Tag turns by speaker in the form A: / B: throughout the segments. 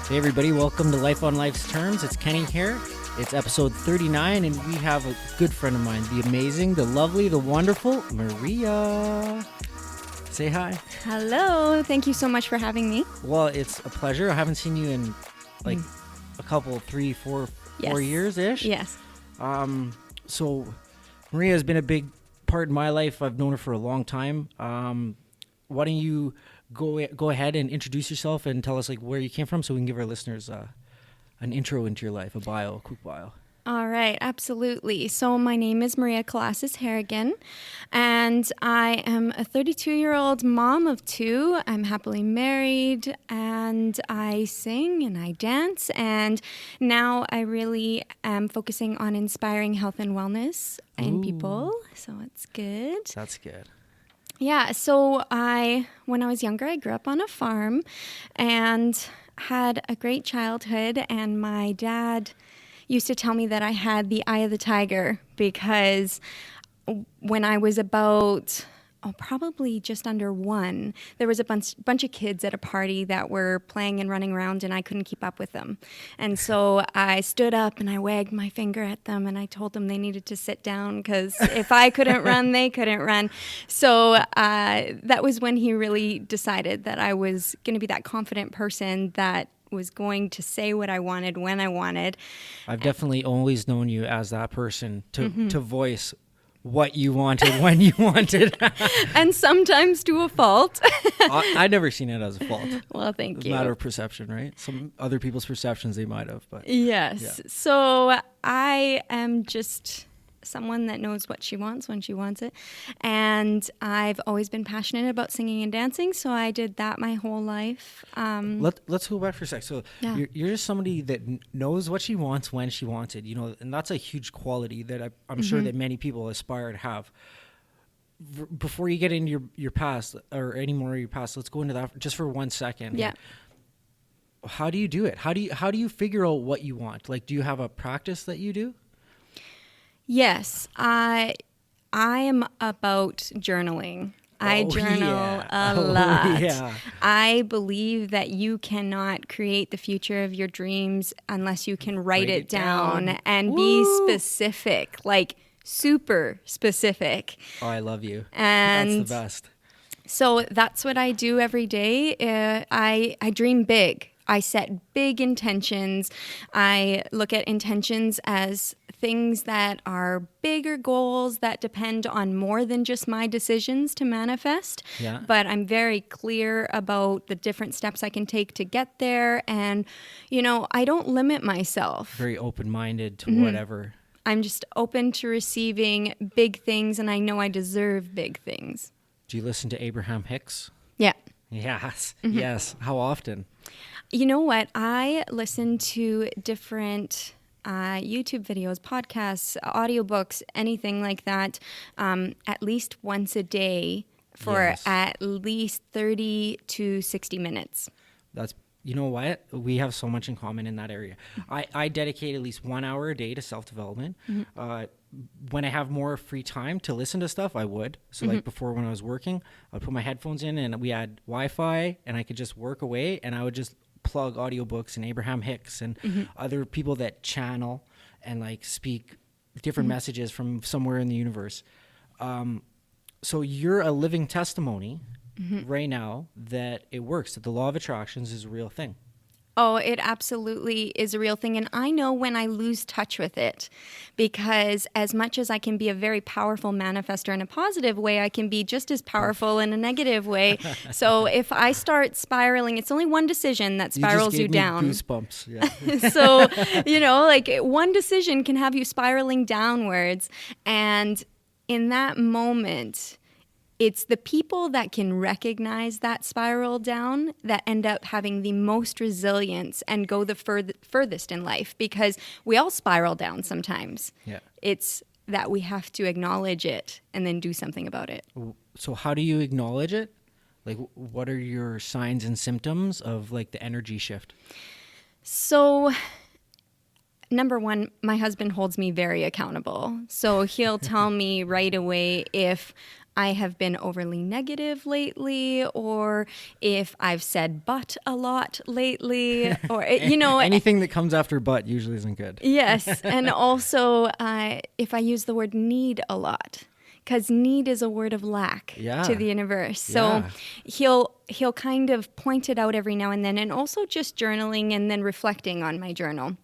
A: Hey everybody, welcome to Life on Life's Terms. It's Kenny here. It's episode 39 and we have a good friend of mine, the amazing, the lovely, the wonderful Maria. Say hi.
B: Hello. Thank you so much for having me.
A: Well, it's a pleasure. I haven't seen you in like a couple, 3, 4 years-ish.
B: Yes.
A: So Maria has been a big part in my life. I've known her for a long time. Why don't you go ahead and introduce yourself and tell us like where you came from so we can give our listeners an intro into your life, a quick bio.
B: All right. Absolutely. So my name is Maria Colossus Harrigan, and I am a 32-year-old mom of 2. I'm happily married, and I sing and I dance, and now I really am focusing on inspiring health and wellness in people. So it's good.
A: That's good.
B: Yeah, so when I was younger, I grew up on a farm and had a great childhood, and my dad used to tell me that I had the eye of the tiger because when I was about probably just under 1, there was a bunch of kids at a party that were playing and running around, and I couldn't keep up with them. And so I stood up and I wagged my finger at them, and I told them they needed to sit down because if I couldn't run, they couldn't run. So that was when he really decided that I was going to be that confident person that was going to say what I wanted when I wanted.
A: I've definitely always known you as that person to voice what you wanted when you wanted.
B: And sometimes to a fault.
A: I've never seen it as a fault.
B: Well, thank you.
A: It's a matter of perception, right? Some other people's perceptions they might have, but
B: yes.
A: Yeah.
B: So I am just someone that knows what she wants when she wants it. And I've always been passionate about singing and dancing, so I did that my whole life.
A: Let's go back for a sec. So
B: Yeah.
A: you're just somebody that knows what she wants when she wants it, and that's a huge quality that I'm sure that many people aspire to have. Before you get into your past or any more of your past, let's go into that just for 1 second.
B: Yeah.
A: How do you do it? How do you figure out what you want? Like, do you have a practice that you do?
B: Yes, I am about journaling. I journal a lot.
A: Yeah.
B: I believe that you cannot create the future of your dreams unless you can write it down and be specific, like super specific.
A: Oh, I love you.
B: And
A: that's the best.
B: So that's what I do every day. I dream big. I set big intentions. I look at intentions as things that are bigger goals that depend on more than just my decisions to manifest.
A: Yeah.
B: But I'm very clear about the different steps I can take to get there. And, I don't limit myself.
A: Very open-minded to whatever.
B: I'm just open to receiving big things, and I know I deserve big things.
A: Do you listen to Abraham Hicks?
B: Yeah.
A: Yes. Yes. How often?
B: You know what? I listen to different YouTube videos, podcasts, audiobooks, anything like that, at least once a day for at least 30 to 60 minutes.
A: You know what? We have so much in common in that area. I dedicate at least 1 hour a day to self-development. When I have more free time to listen to stuff, I would. So like before when I was working, I'd put my headphones in and we had Wi-Fi and I could just work away and I would just plug audiobooks and Abraham Hicks and other people that channel and like speak different messages from somewhere in the universe. So you're a living testimony right now that it works, that the law of attractions is a real thing.
B: Oh, it absolutely is a real thing. And I know when I lose touch with it, because as much as I can be a very powerful manifestor in a positive way, I can be just as powerful in a negative way. So if I start spiraling, it's only one decision that spirals you down.
A: You just gave me goosebumps. Yeah.
B: So, like one decision can have you spiraling downwards. And in that moment, it's the people that can recognize that spiral down that end up having the most resilience and go the furthest in life, because we all spiral down sometimes.
A: Yeah.
B: It's that we have to acknowledge it and then do something about it.
A: So how do you acknowledge it? Like, what are your signs and symptoms of like the energy shift?
B: So number one, my husband holds me very accountable. So he'll tell me right away if I have been overly negative lately, or if I've said but a lot lately, or,
A: Anything that comes after but usually isn't good.
B: Yes. And also if I use the word need a lot, because need is a word of lack to the universe. So he'll kind of point it out every now and then, and also just journaling and then reflecting on my journal.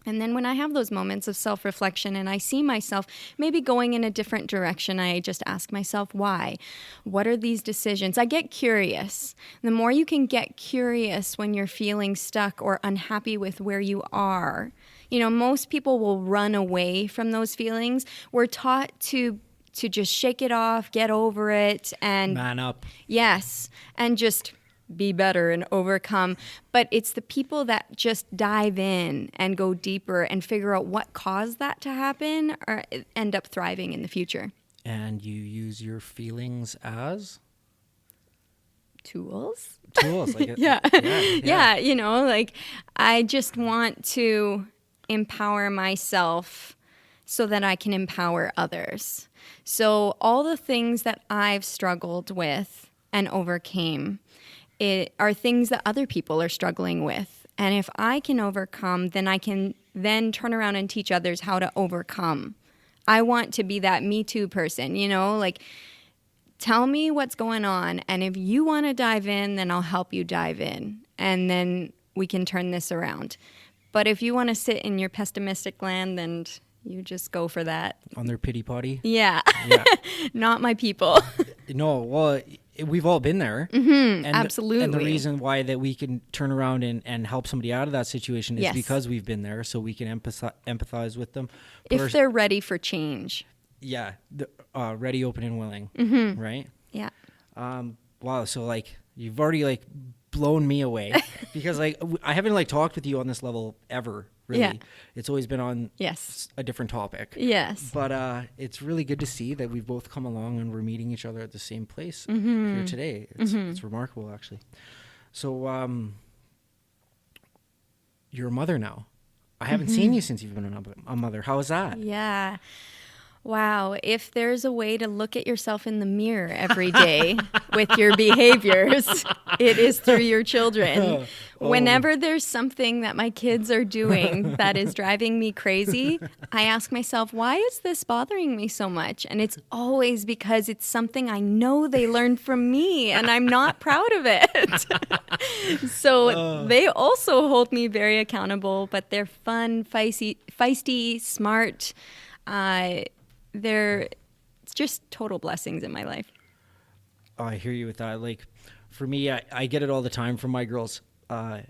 B: And then when I have those moments of self-reflection and I see myself maybe going in a different direction, I just ask myself, why? What are these decisions? I get curious. The more you can get curious when you're feeling stuck or unhappy with where you are, most people will run away from those feelings. We're taught to just shake it off, get over it, and
A: man up.
B: Yes, and just be better and overcome. But it's the people that just dive in and go deeper and figure out what caused that to happen or end up thriving in the future.
A: And you use your feelings as
B: tools.
A: Like
B: Yeah. Like I just want to empower myself so that I can empower others. So all the things that I've struggled with and overcame are things that other people are struggling with. And if I can overcome, then I can then turn around and teach others how to overcome. I want to be that Me Too person, like tell me what's going on. And if you want to dive in, then I'll help you dive in. And then we can turn this around. But if you want to sit in your pessimistic land, then you just go for that.
A: On their pity potty?
B: Yeah. Not my people.
A: No, well, we've all been there.
B: Mm-hmm, absolutely.
A: And the reason why that we can turn around and help somebody out of that situation is because we've been there, so we can empathize with them.
B: If they're ready for change.
A: Yeah. Ready, open, and willing.
B: Mm-hmm.
A: Right?
B: Yeah.
A: Wow, so like you've already blown me away because I haven't talked with you on this level ever. Really.
B: Yeah.
A: It's always been on a different topic.
B: Yes.
A: But it's really good to see that we've both come along and we're meeting each other at the same place here today. It's remarkable, actually. So you're a mother now. I haven't seen you since you've been a mother. How is that?
B: Yeah. Wow. If there's a way to look at yourself in the mirror every day with your behaviors, it is through your children. Whenever there's something that my kids are doing that is driving me crazy, I ask myself, why is this bothering me so much? And it's always because it's something I know they learned from me and I'm not proud of it. So they also hold me very accountable, but they're fun, feisty, smart. They're just total blessings in my life.
A: Oh, I hear you with that. For me, I get it all the time from my girls. I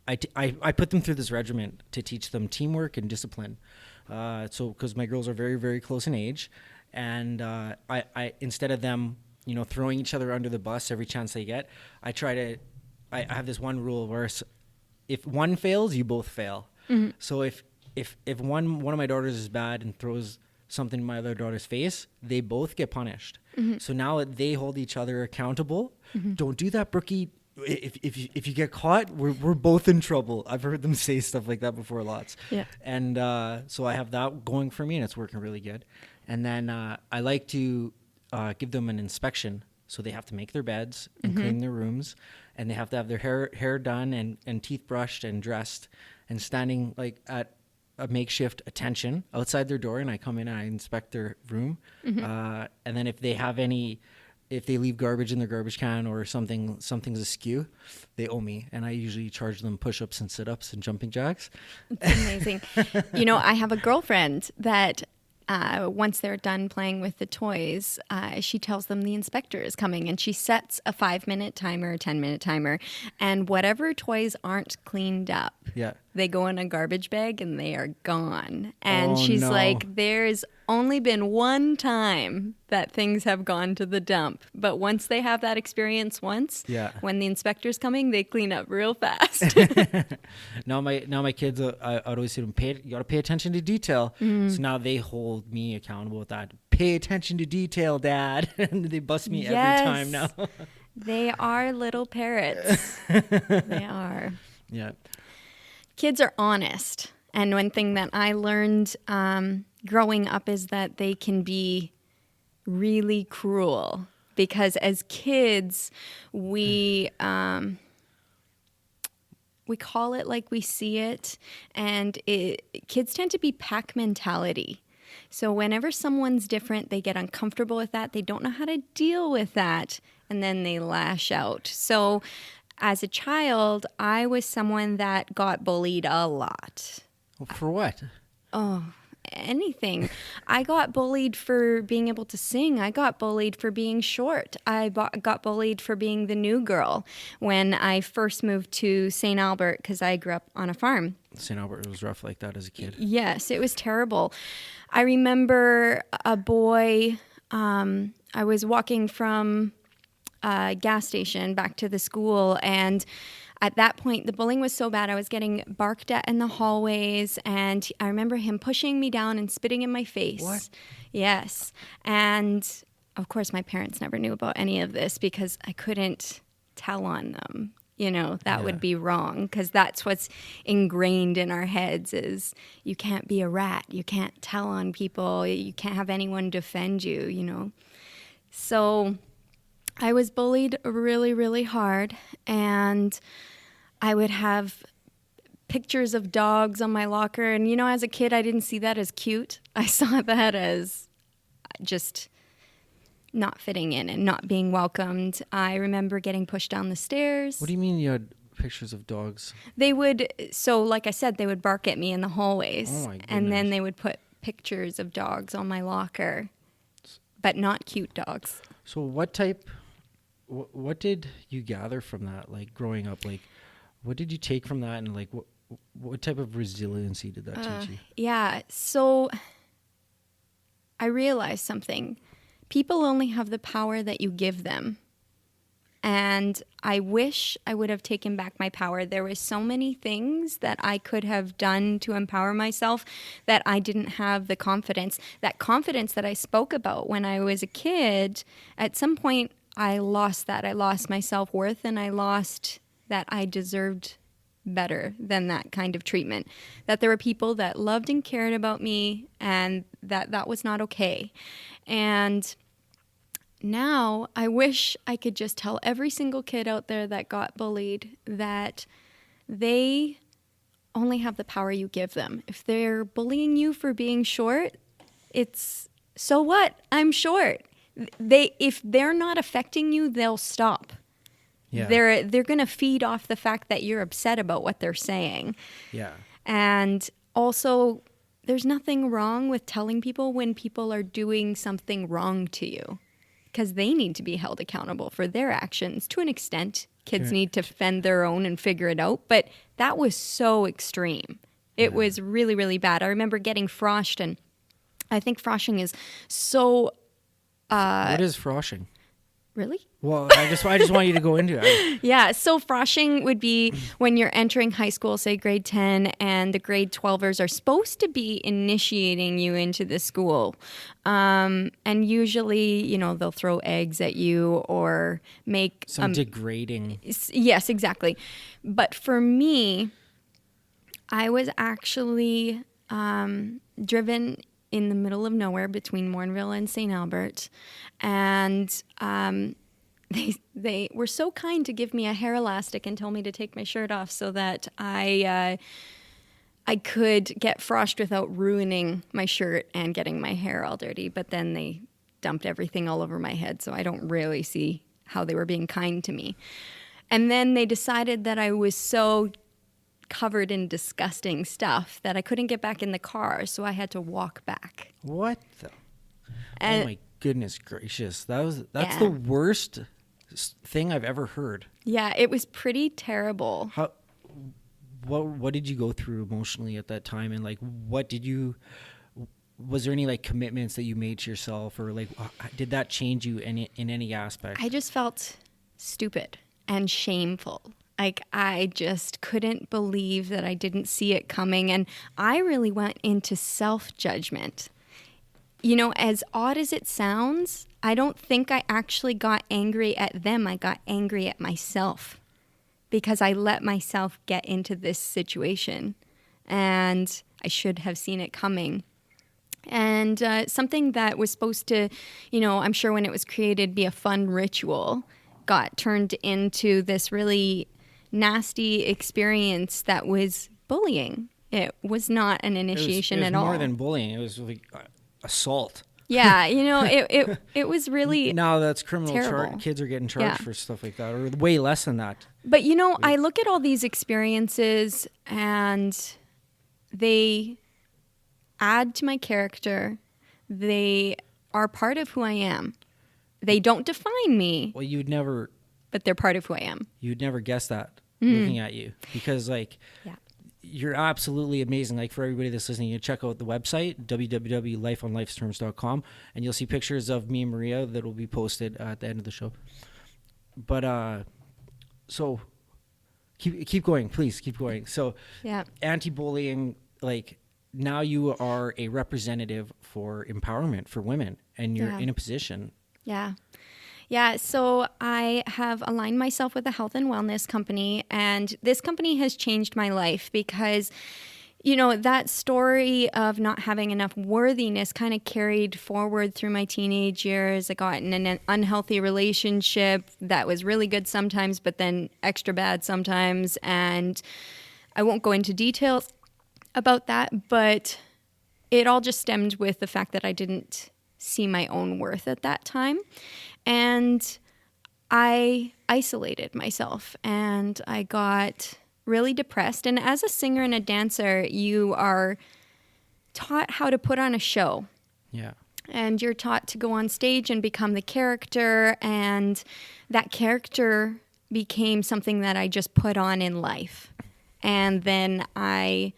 A: put them through this regimen to teach them teamwork and discipline. Because my girls are very, very close in age, and I instead of them, throwing each other under the bus every chance they get, I have this one rule where if one fails, you both fail. Mm-hmm. So if one of my daughters is bad and throws something in my other daughter's face, they both get punished. Mm-hmm. So now they hold each other accountable. Mm-hmm. Don't do that, Brookie. If you get caught, we're both in trouble. I've heard them say stuff like that before lots. Yeah. And so I have that going for me, and it's working really good. And then I like to give them an inspection. So they have to make their beds and clean their rooms, and they have to have their hair done and teeth brushed and dressed and standing at a makeshift attention outside their door, and I come in and I inspect their room. Mm-hmm. And then if they leave garbage in their garbage can or something's askew, they owe me, and I usually charge them push-ups and sit-ups and jumping jacks.
B: It's amazing. I have a girlfriend that once they're done playing with the toys, she tells them the inspector is coming, and she sets a 5-minute timer, a 10-minute timer, and whatever toys aren't cleaned up, they go in a garbage bag and they are gone. And she's like, there's only been one time that things have gone to the dump, but once they have that experience when the inspector's coming, they clean up real fast.
A: Now my kids, I'd always say to them, you got to pay attention to detail. Mm-hmm. So now they hold me accountable with that. Pay attention to detail, Dad. And they bust me every time now.
B: They are little parrots. They are.
A: Yeah.
B: Kids are honest. And one thing that I learned growing up is that they can be really cruel because as kids, we call it like we see it, and kids tend to be pack mentality. So whenever someone's different, they get uncomfortable with that. They don't know how to deal with that, and then they lash out. So as a child, I was someone that got bullied a lot.
A: Well, for what?
B: Oh, anything. I got bullied for being able to sing. I got bullied for being short. I got bullied for being the new girl when I first moved to St. Albert because I grew up on a farm.
A: St. Albert was rough like that as a kid.
B: Yes, it was terrible. I remember a boy, I was walking from a gas station back to the school, and at that point, the bullying was so bad, I was getting barked at in the hallways, and I remember him pushing me down and spitting in my face.
A: What?
B: Yes. And, of course, my parents never knew about any of this because I couldn't tell on them. You know, that would be wrong because that's what's ingrained in our heads is you can't be a rat. You can't tell on people. You can't have anyone defend you, you know. So I was bullied really, really hard, and I would have pictures of dogs on my locker. And, you know, as a kid, I didn't see that as cute. I saw that as just not fitting in and not being welcomed. I remember getting pushed down the stairs.
A: What do you mean you had pictures of dogs?
B: They would, so like I said, they would bark at me in the hallways.
A: Oh my goodness.
B: And then they would put pictures of dogs on my locker, but not cute dogs.
A: So what did you gather from that, like growing up? Like, what did you take from that, and like what type of resiliency did that teach you?
B: Yeah, so I realized something. People only have the power that you give them. And I wish I would have taken back my power. There were so many things that I could have done to empower myself that I didn't have the confidence. That confidence that I spoke about when I was a kid, at some point I lost that. I lost my self-worth, and I lost that I deserved better than that kind of treatment. That there were people that loved and cared about me, and that was not okay. And now I wish I could just tell every single kid out there that got bullied that they only have the power you give them. If they're bullying you for being short, it's so what? I'm short. If they're not affecting you, they'll stop.
A: Yeah.
B: They're going to feed off the fact that you're upset about what they're saying.
A: Yeah.
B: And also, there's nothing wrong with telling people when people are doing something wrong to you, because they need to be held accountable for their actions to an extent. Kids need to fend their own and figure it out. But that was so extreme. It was really, really bad. I remember getting froshed, and I think froshing is so...
A: what is froshing?
B: Really?
A: Well, I just want you to go into it.
B: Yeah, so froshing would be when you're entering high school, say grade 10, and the grade 12ers are supposed to be initiating you into the school. And usually, you know, they'll throw eggs at you or make...
A: Some degrading...
B: Yes, exactly. But for me, I was actually driven in the middle of nowhere between Morinville and St. Albert. And they were so kind to give me a hair elastic and told me to take my shirt off so that I could get froshed without ruining my shirt and getting my hair all dirty. But then they dumped everything all over my head, so I don't really see how they were being kind to me. And then they decided that I was so covered in disgusting stuff that I couldn't get back in the car, so I had to walk back.
A: What the?
B: And
A: oh my goodness gracious! That's the worst thing I've ever heard.
B: Yeah, it was pretty terrible.
A: What did you go through emotionally at that time, and like was there any like commitments that you made to yourself, or like did that change you in any aspect?
B: I just felt stupid and shameful. Like, I just couldn't believe that I didn't see it coming. And I really went into self-judgment. You know, as odd as it sounds, I don't think I actually got angry at them. I got angry at myself because I let myself get into this situation. And I should have seen it coming. And something that was supposed to, I'm sure when it was created, be a fun ritual, got turned into this really nasty experience that was bullying. It was not an initiation at all.
A: It was more than bullying. It was like assault.
B: Yeah, it was really
A: now that's criminal
B: terrible.
A: Kids are getting charged for stuff like that, or way less than that.
B: But I look at all these experiences and they add to my character. They are part of who I am. They don't define me.
A: Well, you'd never.
B: But they're part of who I am.
A: You'd never guess that looking at you, because you're absolutely amazing. Like, for everybody that's listening, you check out the website, www.lifeonlifesterms.com, and you'll see pictures of me and Maria that will be posted at the end of the show. But so keep going, please keep going. So anti-bullying, like, now you are a representative for empowerment for women, and you're in a position.
B: Yeah, so I have aligned myself with a health and wellness company, and this company has changed my life because, that story of not having enough worthiness kind of carried forward through my teenage years. I got in an unhealthy relationship that was really good sometimes, but then extra bad sometimes, and I won't go into details about that, but it all just stemmed with the fact that I didn't see my own worth at that time. And I isolated myself and I got really depressed. And as a singer and a dancer, you are taught how to put on a show.
A: Yeah.
B: And you're taught to go on stage and become the character. And that character became something that I just put on in life. And then I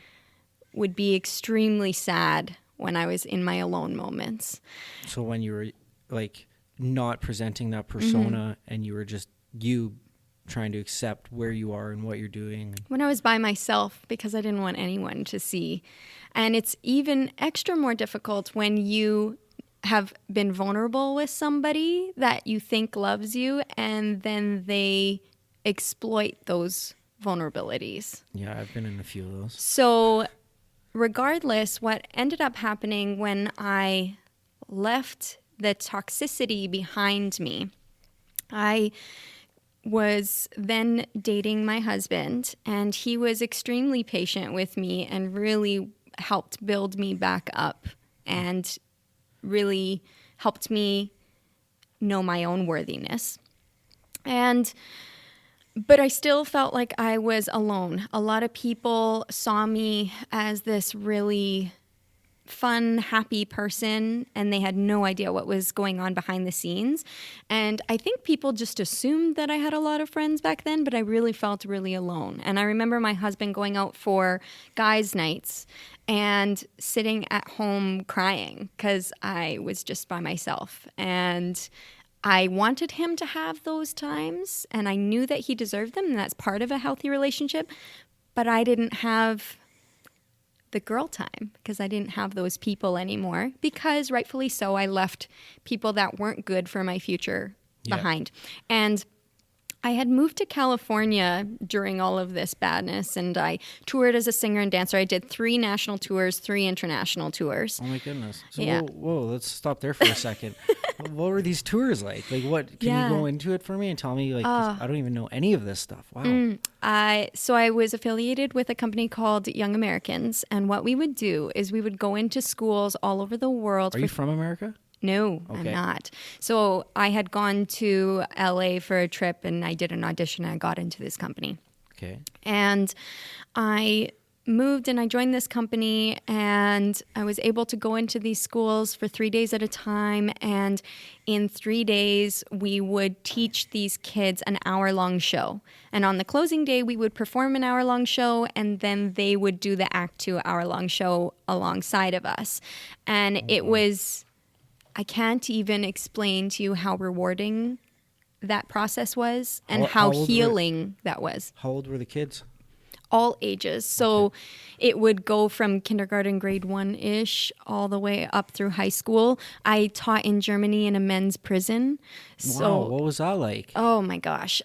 B: would be extremely sad when I was in my alone moments.
A: So when you were like not presenting that persona and you were just you trying to accept where you are and what you're doing.
B: When I was by myself, because I didn't want anyone to see. And it's even extra more difficult when you have been vulnerable with somebody that you think loves you and then they exploit those vulnerabilities.
A: Yeah, I've been in a few of those.
B: So regardless, what ended up happening when I left the toxicity behind me, I was then dating my husband, and he was extremely patient with me and really helped build me back up and really helped me know my own worthiness. But I still felt like I was alone. A lot of people saw me as this really fun, happy person, and they had no idea what was going on behind the scenes. And I think people just assumed that I had a lot of friends back then, but I really felt really alone. And I remember my husband going out for guys' nights and sitting at home crying because I was just by myself. And I wanted him to have those times, and I knew that he deserved them, and that's part of a healthy relationship, but I didn't have the girl time because I didn't have those people anymore, because rightfully so, I left people that weren't good for my future behind. And I had moved to California during all of this badness, and I toured as a singer and dancer. I did 3 national tours, 3 international tours.
A: Oh my goodness. So
B: Yeah.
A: whoa, let's stop there for a second. What were these tours like? Like, what, can you go into it for me and tell me, like, 'cause I don't even know any of this stuff. Wow.
B: So I was affiliated with a company called Young Americans, and what we would do is we would go into schools all over the world.
A: Are you from America?
B: No, I'm not. So I had gone to LA for a trip, and I did an audition, and I got into this company.
A: Okay.
B: And I moved and I joined this company, and I was able to go into these schools for 3 days at a time. And in 3 days, we would teach these kids an hour-long show. And on the closing day, we would perform an hour-long show, and then they would do the Act 2 hour-long show alongside of us. And it was, I can't even explain to you how rewarding that process was and how healing that was.
A: How old were the kids?
B: All ages. So it would go from kindergarten, grade 1-ish, all the way up through high school. I taught in Germany in a men's prison.
A: Wow, what was that like?
B: Oh my gosh.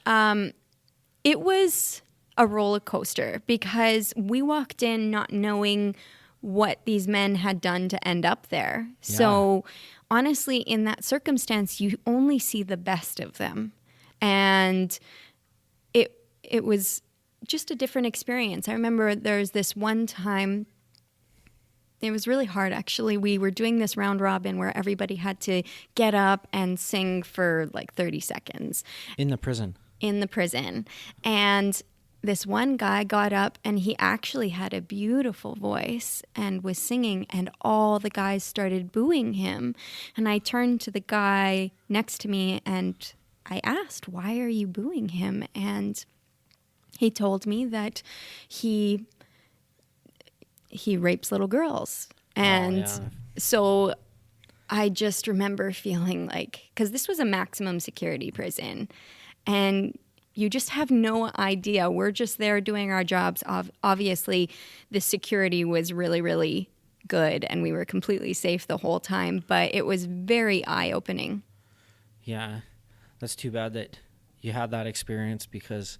B: It was a roller coaster because we walked in not knowing what these men had done to end up there.
A: Yeah.
B: So honestly, in that circumstance, you only see the best of them. And it was just a different experience. I remember there's this one time, it was really hard actually. We were doing this round robin where everybody had to get up and sing for like 30 seconds.
A: In the prison.
B: And this one guy got up and he actually had a beautiful voice and was singing, and all the guys started booing him. And I turned to the guy next to me and I asked, "Why are you booing him?" And he told me that he rapes little girls. And so I just remember feeling like, because this was a maximum security prison, and you just have no idea. We're just there doing our jobs. Obviously, the security was really, really good, and we were completely safe the whole time, but it was very eye-opening.
A: Yeah, that's too bad that you had that experience, because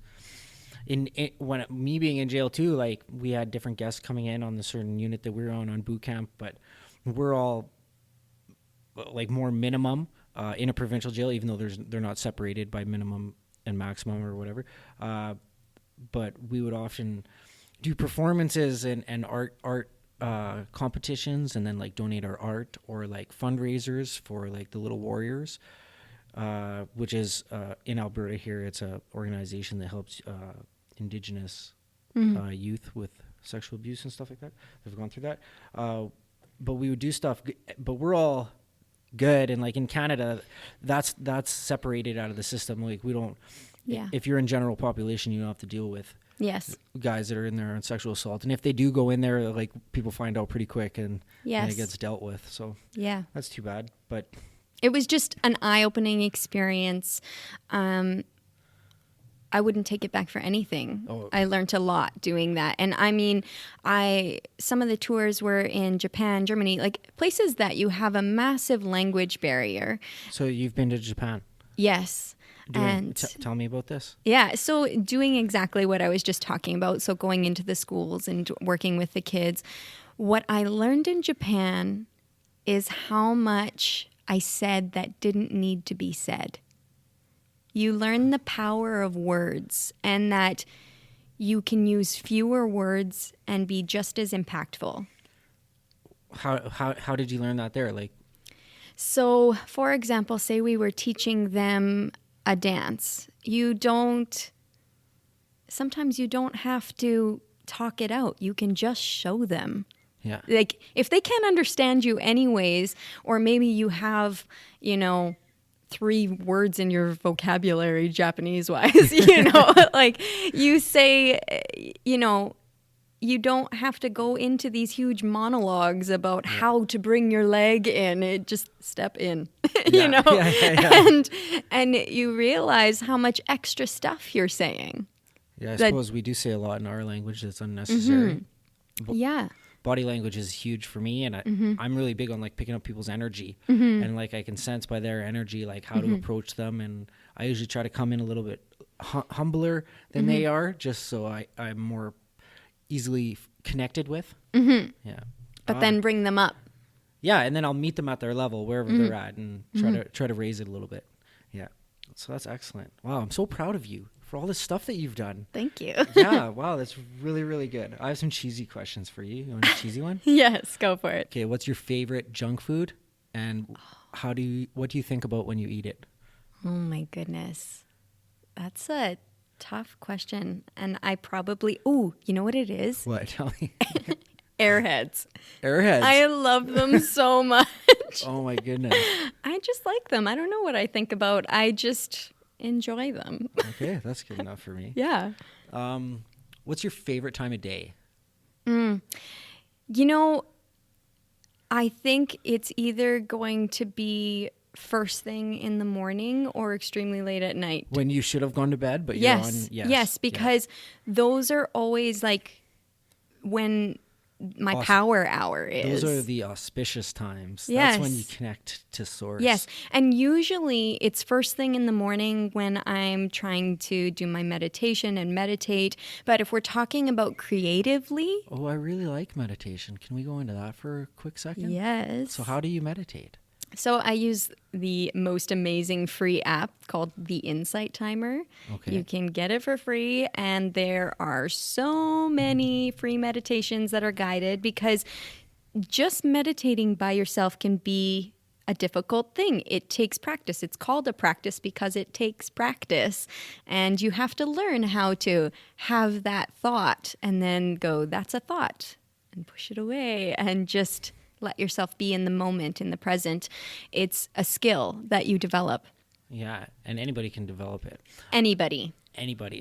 A: when me being in jail too, like we had different guests coming in on the certain unit that we were on boot camp, but we're all like more minimum in a provincial jail, even though they're not separated by minimum and maximum or whatever. But we would often do performances and art competitions, and then like donate our art, or like fundraisers for like the Little Warriors, which is in Alberta here. It's a organization that helps Indigenous youth with sexual abuse and stuff like that. They've gone through that. But we would do stuff, but we're all good. And like in Canada, that's separated out of the system. Like we don't, if you're in general population, you don't have to deal with guys that are in there on sexual assault. And if they do go in there, like people find out pretty quick, and it gets dealt with. So that's too bad. But
B: it was just an eye-opening experience. I wouldn't take it back for anything. I learned a lot doing that. And I mean, some of the tours were in Japan, Germany, like places that you have a massive language barrier.
A: So you've been to Japan?
B: Yes.
A: Tell me about this.
B: Yeah. So doing exactly what I was just talking about. So going into the schools and working with the kids. What I learned in Japan is how much I said that didn't need to be said. You learn the power of words, and that you can use fewer words and be just as impactful.
A: How did you learn that there? Like,
B: so for example, say we were teaching them a dance. Sometimes you don't have to talk it out. You can just show them.
A: Yeah.
B: Like if they can't understand you anyways, or maybe you have, 3 words in your vocabulary, Japanese wise, like you say, you don't have to go into these huge monologues about how to bring your leg in. It just step in, and you realize how much extra stuff you're saying.
A: Yeah, I suppose we do say a lot in our language that's unnecessary.
B: Yeah.
A: Body language is huge for me, and I'm really big on like picking up people's energy, and like I can sense by their energy like how to approach them, and I usually try to come in a little bit humbler than they are, just so I'm more easily connected with. Yeah,
B: but then bring them up.
A: Yeah, and then I'll meet them at their level wherever they're at, and try to raise it a little bit. Yeah, so that's excellent. Wow, I'm so proud of you for all this stuff that you've done.
B: Thank you.
A: Yeah, wow, that's really, really good. I have some cheesy questions for you. You want a cheesy one?
B: Yes, go for it.
A: Okay, what's your favorite junk food, and what do you think about when you eat it?
B: Oh my goodness. That's a tough question. And I probably, you know what it is?
A: What? Tell me.
B: Airheads.
A: Airheads.
B: I love them so much.
A: Oh my goodness.
B: I just like them. I don't know what I think about. I just enjoy them.
A: Okay, that's good enough for me.
B: Yeah.
A: What's your favorite time of day?
B: I think it's either going to be first thing in the morning or extremely late at night.
A: When you should have gone to bed, but you're on.
B: Yes, because those are always like when my
A: Awesome.
B: power hour is.
A: Those are the auspicious times.
B: Yes.
A: That's when you connect to source.
B: Yes. And usually it's first thing in the morning when I'm trying to do my meditation and meditate. But if we're talking about creatively,
A: Oh, I really like meditation. Can we go into that for a quick second?
B: yes.
A: So how do you meditate?
B: So I use the most amazing free app called the Insight Timer.
A: Okay.
B: You can get it for free, and there are so many free meditations that are guided, because just meditating by yourself can be a difficult thing. It takes practice. It's called a practice because it takes practice. And you have to learn how to have that thought and then go, that's a thought, and push it away and just let yourself be in the moment, in the present. It's a skill that you develop.
A: Yeah, and anybody can develop it.
B: Anybody.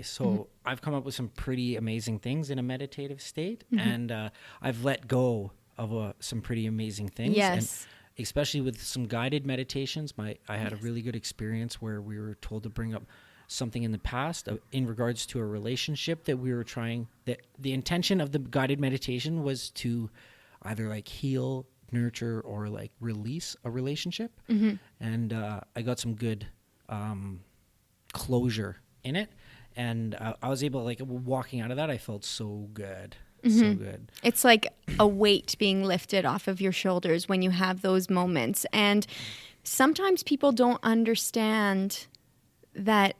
A: So I've come up with some pretty amazing things in a meditative state, and I've let go of some pretty amazing things.
B: Yes.
A: And especially with some guided meditations. I had a really good experience where we were told to bring up something in the past in regards to a relationship that we were trying, that the intention of the guided meditation was to either like heal, nurture, or like release a relationship. And I got some good closure in it. And I was able, like, walking out of that, I felt so good. So good.
B: It's like a weight being lifted off of your shoulders when you have those moments. And sometimes people don't understand that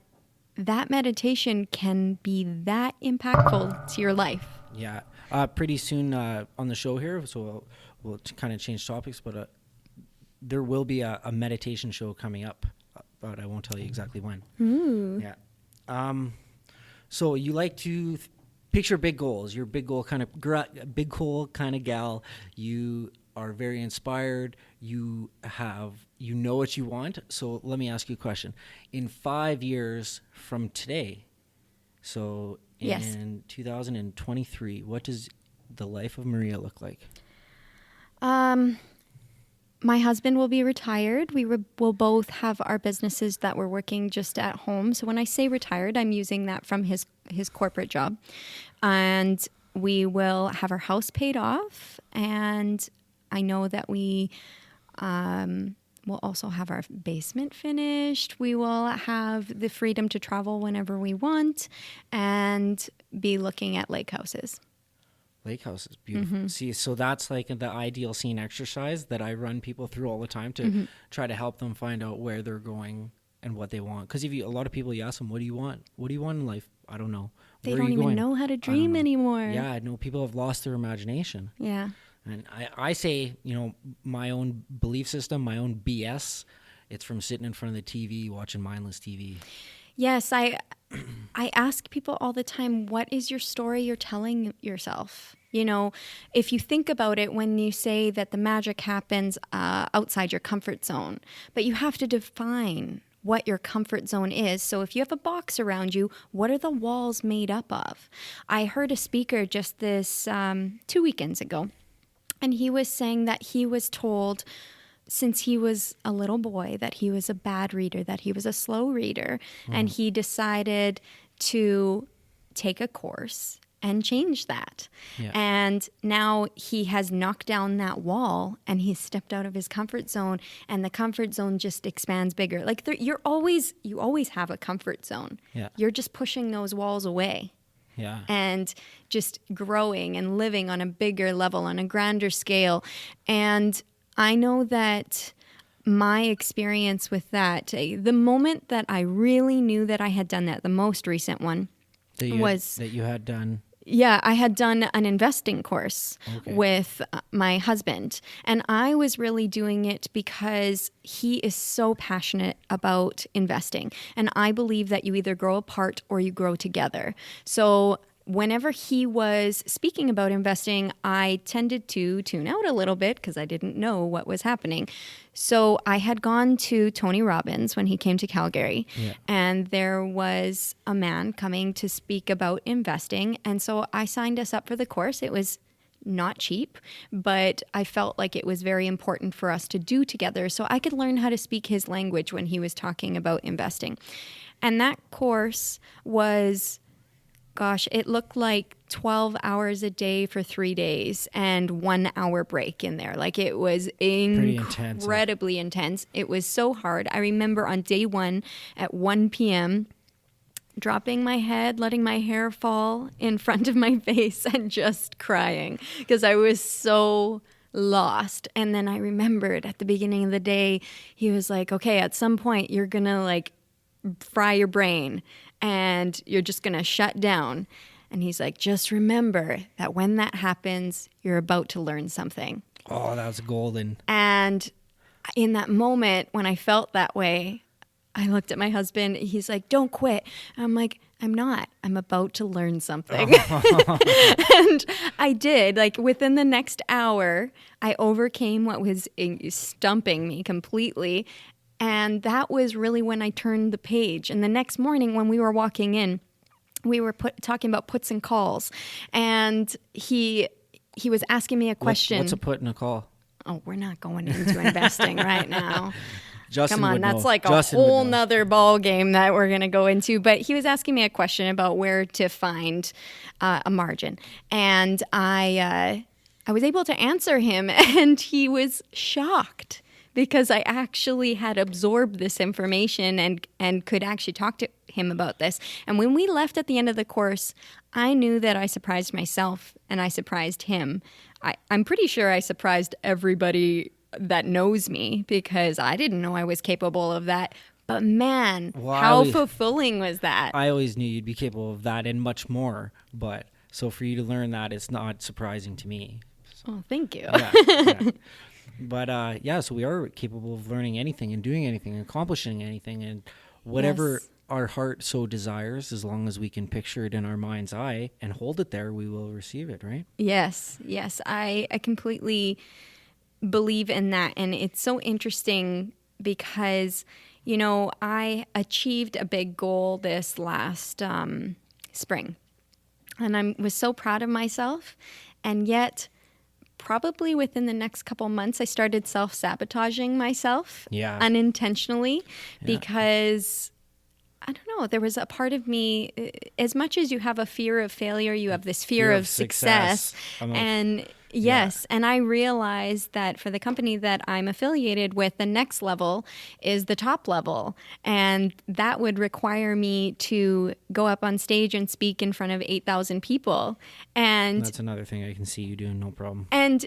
B: that meditation can be that impactful to your life.
A: Yeah. Pretty soon on the show here, so we'll kind of change topics, but there will be a meditation show coming up, but I won't tell you exactly when.
B: Ooh.
A: Yeah. So you like to picture big goals. You're a big goal kind of gal. You are very inspired. You know what you want. So let me ask you a question. In 5 years from today, so
B: Yes.
A: in 2023, what does the life of Maria look like?
B: My husband will be retired. We'll both have our businesses that we're working just at home. So when I say retired, I'm using that from his corporate job. And we will have our house paid off. And I know that we will also have our basement finished. We will have the freedom to travel whenever we want and be looking at lake houses.
A: Lake house is beautiful. See, so that's like the ideal scene exercise that I run people through all the time to try to help them find out where they're going and what they want. Because a lot of people, you ask them, what do you want? What do you want in life? I don't know.
B: They
A: Where are
B: don't
A: you
B: even
A: going?
B: know how to
A: I don't
B: dream
A: know.
B: anymore.
A: Yeah, I know people have lost their imagination.
B: Yeah.
A: And I say, my own belief system, my own BS, it's from sitting in front of the TV, watching mindless TV.
B: Yes, I ask people all the time, what is your story you're telling yourself? If you think about it, when you say that the magic happens outside your comfort zone, but you have to define what your comfort zone is. So if you have a box around you, what are the walls made up of? I heard a speaker just this 2 weekends ago, and he was saying that he was told since he was a little boy that he was a bad reader, that he was a slow reader, and he decided to take a course and change that.
A: Yeah.
B: And now he has knocked down that wall and he's stepped out of his comfort zone, and the comfort zone just expands bigger. Like you always have a comfort zone.
A: Yeah.
B: You're just pushing those walls away.
A: Yeah.
B: And just growing and living on a bigger level, on a grander scale. And I know that my experience with that, the moment that I really knew that I had done that, the most recent one,
A: that you had done.
B: Yeah, I had done an investing course
A: Okay.
B: with my husband, and I was really doing it because he is so passionate about investing, and I believe that you either grow apart or you grow together. So whenever he was speaking about investing, I tended to tune out a little bit because I didn't know what was happening. So I had gone to Tony Robbins when he came to Calgary, and there was a man coming to speak about investing. And so I signed us up for the course. It was not cheap, but I felt like it was very important for us to do together so I could learn how to speak his language when he was talking about investing. And that course was gosh, it looked like 12 hours a day for 3 days and 1 hour break in there. Like, it was incredibly intense. It was so hard. I remember on day 1 at 1 p.m., dropping my head, letting my hair fall in front of my face and just crying because I was so lost. And then I remembered at the beginning of the day, he was like, okay, at some point you're going to like fry your brain and you're just going to shut down. And he's like, just remember that when that happens, you're about to learn something.
A: Oh, that's golden.
B: And in that moment, when I felt that way, I looked at my husband. He's like, don't quit. I'm like, I'm not. I'm about to learn something. And I did. Like, within the next hour, I overcame what was stumping me completely. And that was really when I turned the page. And the next morning when we were walking in, we were talking about puts and calls. And he was asking me a question.
A: What's a put and a call?
B: Oh, we're not going into investing right now.
A: Justin
B: Come on,
A: would
B: that's
A: know.
B: like a
A: Justin
B: whole nother ball game that we're going to go into. But he was asking me a question about where to find a margin. And I was able to answer him, and he was shocked because I actually had absorbed this information and could actually talk to him about this. And when we left at the end of the course, I knew that I surprised myself and I surprised him. I'm pretty sure I surprised everybody that knows me because I didn't know I was capable of that. But man, how fulfilling was that?
A: I always knew you'd be capable of that and much more. But so for you to learn that, it's not surprising to me. So,
B: oh, thank you.
A: Yeah. But so we are capable of learning anything and doing anything and accomplishing anything and whatever our heart so desires, as long as we can picture it in our mind's eye and hold it there, we will receive it, right?
B: Yes. I completely believe in that. And it's so interesting because, I achieved a big goal this last spring. And I was so proud of myself. And yet, probably within the next couple months, I started self-sabotaging myself unintentionally because, I don't know, there was a part of me, as much as you have a fear of failure, you have this fear of success. And and I realized that for the company that I'm affiliated with, the next level is the top level. And that would require me to go up on stage and speak in front of 8,000 people. And
A: that's another thing I can see you doing, no problem.
B: And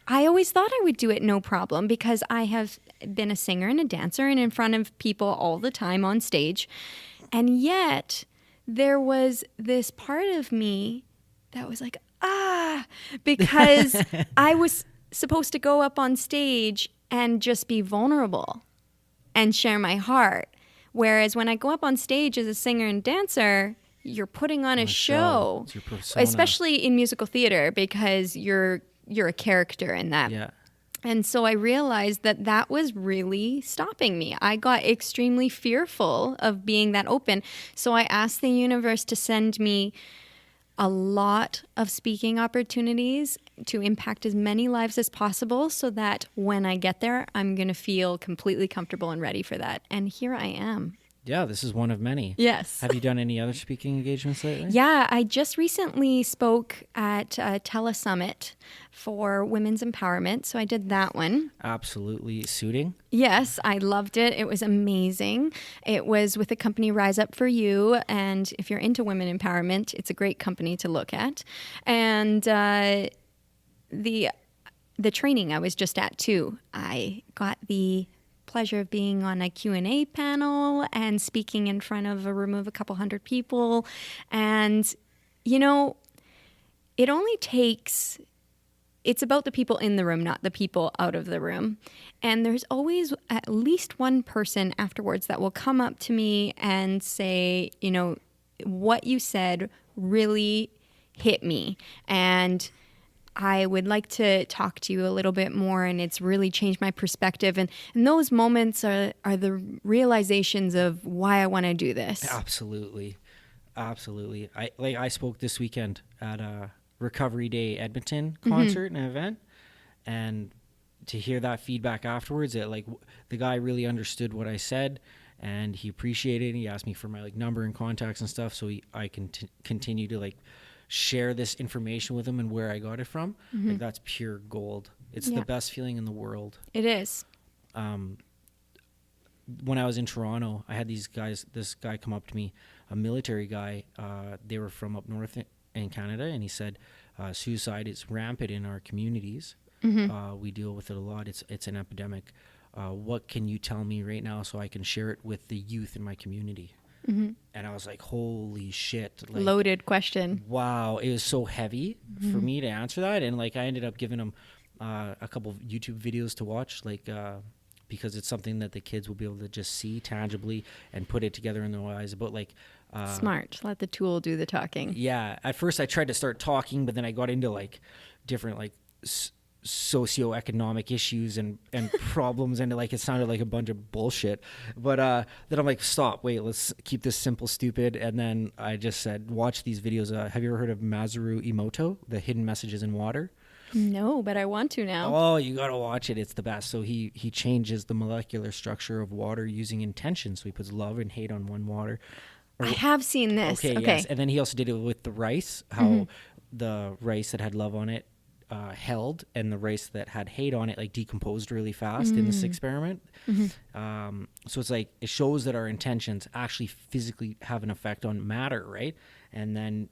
B: I always thought I would do it no problem because I have been a singer and a dancer and in front of people all the time on stage. And yet there was this part of me that was like, because I was supposed to go up on stage and just be vulnerable and share my heart. Whereas when I go up on stage as a singer and dancer, you're putting on a show.
A: It's your persona.
B: Especially in musical theater because you're a character in that.
A: Yeah.
B: And so I realized that was really stopping me. I got extremely fearful of being that open. So I asked the universe to send me a lot of speaking opportunities to impact as many lives as possible so that when I get there, I'm going to feel completely comfortable and ready for that. And here I am.
A: Yeah, this is one of many.
B: Yes.
A: Have you done any other speaking engagements lately?
B: Yeah, I just recently spoke at a telesummit for women's empowerment, so I did that one.
A: Absolutely suiting.
B: Yes, I loved it. It was amazing. It was with the company Rise Up For You, and if you're into women empowerment, it's a great company to look at. And the training I was just at too, I got the pleasure of being on a Q&A panel and speaking in front of a room of a couple hundred people. And, it only takes, it's about the people in the room, not the people out of the room. And there's always at least one person afterwards that will come up to me and say, what you said really hit me. And I would like to talk to you a little bit more, and it's really changed my perspective. And those moments are the realizations of why I want to do this.
A: Absolutely. I spoke this weekend at a Recovery Day Edmonton concert and event, and to hear that feedback afterwards, that the guy really understood what I said, and he appreciated it. He asked me for my like number and contacts and stuff, so I can continue to like share this information with him and where I got it from. Like that's pure gold. It's the best feeling in the world.
B: It is.
A: When I was in Toronto, I had this guy come up to me, a military guy. They were from up north in Canada, and he said, suicide is rampant in our communities. We deal with it a lot. It's an epidemic. What can you tell me right now so I can share it with the youth in my community? And I was like, holy shit. Like,
B: loaded question.
A: Wow. It was so heavy for me to answer that. And like, I ended up giving him a couple of YouTube videos to watch, like, because it's something that the kids will be able to just see tangibly and put it together in their eyes about like,
B: smart. Let the tool do the talking.
A: Yeah. At first I tried to start talking, but then I got into like different, like, socioeconomic issues and problems, and like it sounded like a bunch of bullshit, but then I'm like, stop, wait, let's keep this simple, stupid. And then I just said, watch these videos. Have you ever heard of Masaru Emoto, the hidden messages in water?
B: No, but I want to now.
A: Oh, you gotta watch it. It's the best. So he changes the molecular structure of water using intention. So he puts love and hate on one water.
B: I have seen this. Okay.
A: Yes. And then he also did it with the rice, how the rice that had love on it held, and the rice that had hate on it like decomposed really fast in this experiment. So it's like, it shows that our intentions actually physically have an effect on matter, right? And then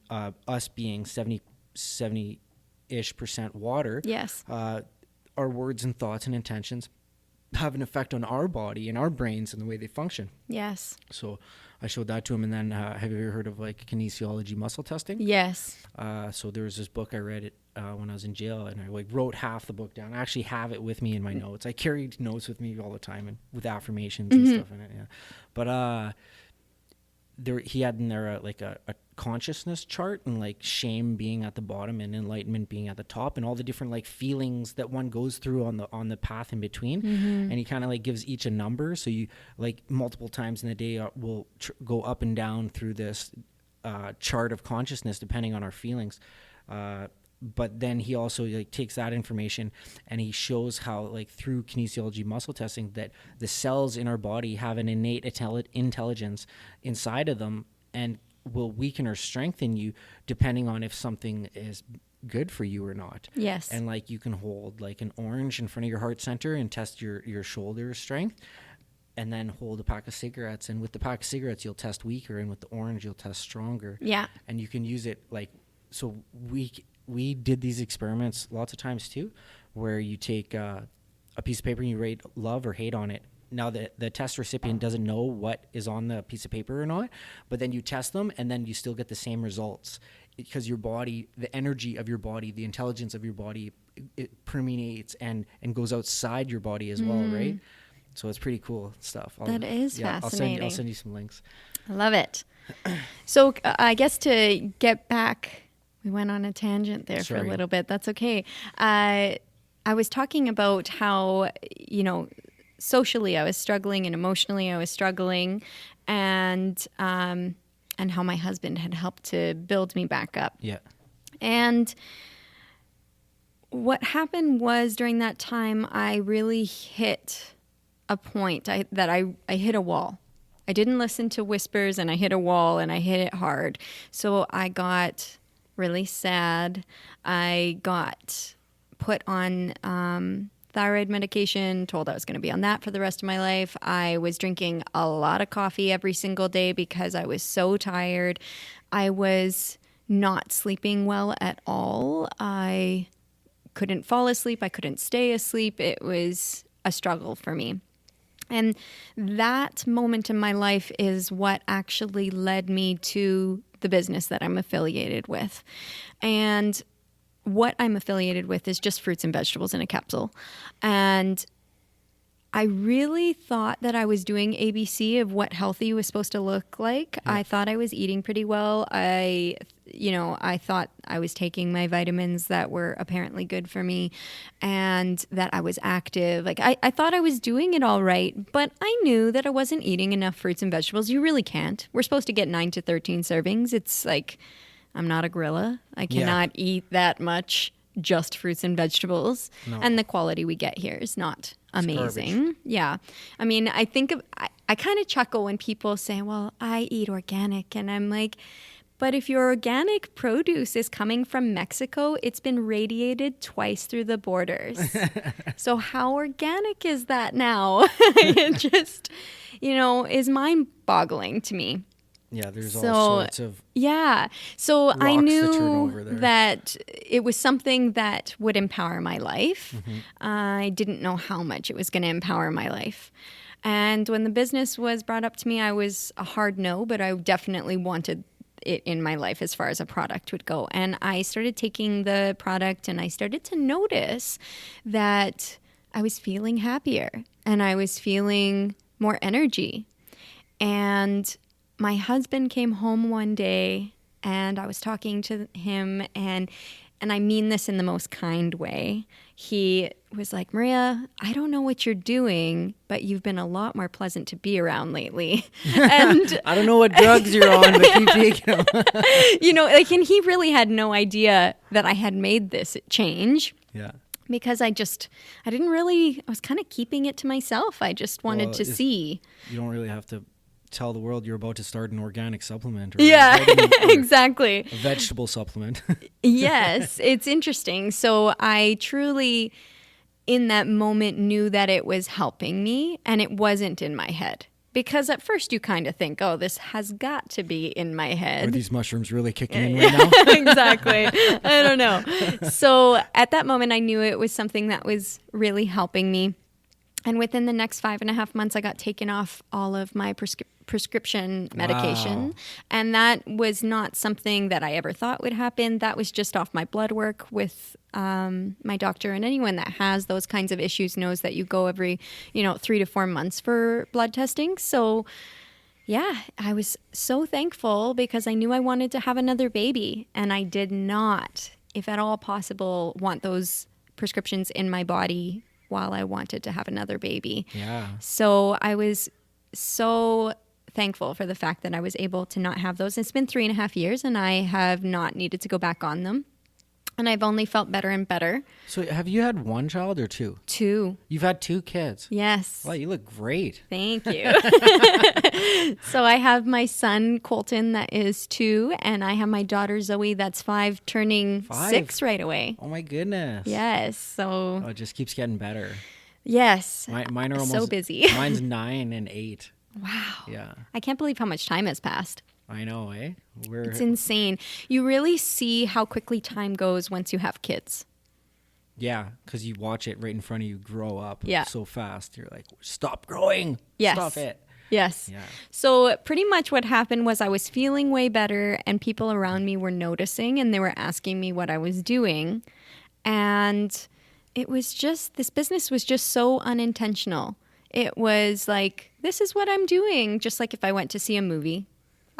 A: us being 70-ish% water,
B: yes,
A: our words and thoughts and intentions have an effect on our body and our brains and the way they function.
B: Yes.
A: So I showed that to him. And then have you ever heard of like kinesiology muscle testing?
B: Yes.
A: So there was this book, I read it when I was in jail, and I like wrote half the book down. I actually have it with me in my notes. I carried notes with me all the time, and with affirmations and stuff in it. Yeah. But he had in there like a consciousness chart, and like shame being at the bottom and enlightenment being at the top, and all the different like feelings that one goes through on the path in between. And he kind of like gives each a number, so you like multiple times in the day will go up and down through this chart of consciousness depending on our feelings. But then he also like takes that information and he shows how like through kinesiology muscle testing that the cells in our body have an innate intelligence inside of them and will weaken or strengthen you depending on if something is good for you or not.
B: Yes.
A: And like you can hold like an orange in front of your heart center and test your shoulder strength, and then hold a pack of cigarettes, and with the pack of cigarettes you'll test weaker, and with the orange you'll test stronger. Yeah. And you can use it like, so we did these experiments lots of times too, where you take a piece of paper and you rate love or hate on it. Now the test recipient doesn't know what is on the piece of paper or not, but then you test them and then you still get the same results, because your body, the energy of your body, the intelligence of your body, it permeates and goes outside your body as well, right? So it's pretty cool stuff.
B: That is fascinating.
A: I'll send you some links.
B: I love it. So I guess to get back, we went on a tangent there for a little bit. That's okay. I was talking about how, socially I was struggling and emotionally I was struggling, and how my husband had helped to build me back up. Yeah. And what happened was during that time, I really hit a point that I hit a wall. I didn't listen to whispers, and I hit a wall, and I hit it hard. So I got really sad. I got put on thyroid medication, told I was going to be on that for the rest of my life. I was drinking a lot of coffee every single day because I was so tired. I was not sleeping well at all. I couldn't fall asleep. I couldn't stay asleep. It was a struggle for me. And that moment in my life is what actually led me to the business that I'm affiliated with. And what I'm affiliated with is just fruits and vegetables in a capsule. And I really thought that I was doing ABC of what healthy was supposed to look like. Yeah. I thought I was eating pretty well. I thought I was taking my vitamins that were apparently good for me, and that I was active. Like I thought I was doing it all right, but I knew that I wasn't eating enough fruits and vegetables. You really can't. We're supposed to get 9 to 13 servings. It's like, I'm not a gorilla. I cannot eat that much just fruits and vegetables. No. And the quality we get here is not amazing. Yeah. I mean, I think I kind of chuckle when people say, well, I eat organic. And I'm like, but if your organic produce is coming from Mexico, it's been radiated twice through the borders. So how organic is that now? It just, is mind-boggling to me.
A: Yeah, there's all sorts of
B: So I
A: rocks to turn
B: knew
A: over there.
B: that it was something that would empower my life. I didn't know how much it was going to empower my life. And when the business was brought up to me, I was a hard no, but I definitely wanted it in my life as far as a product would go. And I started taking the product and I started to notice that I was feeling happier and I was feeling more energy. And my husband came home one day and I was talking to him and I mean this in the most kind way. He was like, Maria, I don't know what you're doing, but you've been a lot more pleasant to be around lately. And
A: I don't know what drugs you're on, but keep taking them.
B: And he really had no idea that I had made this change.
A: Yeah.
B: Because I was kind of keeping it to myself. I just wanted to see.
A: You don't really have to tell the world you're about to start an organic supplement or
B: exactly.
A: a vegetable supplement.
B: Yes, it's interesting. So I truly, in that moment, knew that it was helping me and it wasn't in my head. Because at first you kind of think, oh, this has got to be in my head.
A: Are these mushrooms really kicking in right now?
B: Exactly. I don't know. So at that moment, I knew it was something that was really helping me. And within the next 5.5 months, I got taken off all of my prescription medication.
A: Wow.
B: And that was not something that I ever thought would happen. That was just off my blood work with my doctor. And anyone that has those kinds of issues knows that you go every, 3 to 4 months for blood testing. So yeah, I was so thankful because I knew I wanted to have another baby. And I did not, if at all possible, want those prescriptions in my body while I wanted to have another baby.
A: Yeah.
B: So I was so thankful for the fact that I was able to not have those. It's been 3.5 years and I have not needed to go back on them. And I've only felt better and better.
A: So have you had one child or two?
B: 2.
A: You've had 2 kids?
B: Yes.
A: Wow, you look great.
B: Thank you. So I have my son, Colton, that is 2, and I have my daughter, Zoe, that's 5, turning 6 right away.
A: Oh my goodness.
B: Yes. So
A: it just keeps getting better.
B: Yes.
A: Mine are almost
B: so busy.
A: Mine's 9 and 8.
B: Wow.
A: Yeah.
B: I can't believe how much time has passed.
A: I know, eh?
B: It's insane. You really see how quickly time goes once you have kids.
A: Yeah, because you watch it right in front of you grow up so fast. You're like, stop growing.
B: Yes.
A: Stop it.
B: Yes.
A: Yeah.
B: So pretty much what happened was I was feeling way better and people around me were noticing and they were asking me what I was doing. And it was just, this business was just so unintentional. It was like, this is what I'm doing. Just like if I went to see a movie,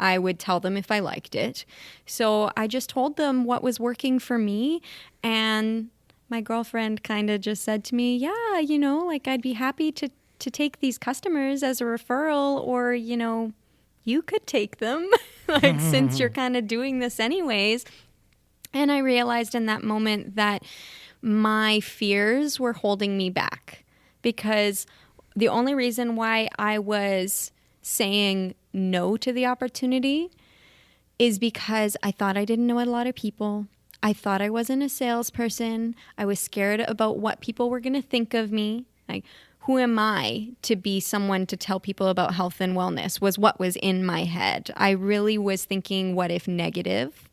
B: I would tell them if I liked it. So I just told them what was working for me. And my girlfriend kind of just said to me, yeah, I'd be happy to take these customers as a referral, or, you could take them since you're kind of doing this anyways. And I realized in that moment that my fears were holding me back, because the only reason why I was saying no to the opportunity is because I thought I didn't know a lot of people. I thought I wasn't a salesperson. I was scared about what people were going to think of me. Like, who am I to be someone to tell people about health and wellness was what was in my head. I really was thinking, what if negative?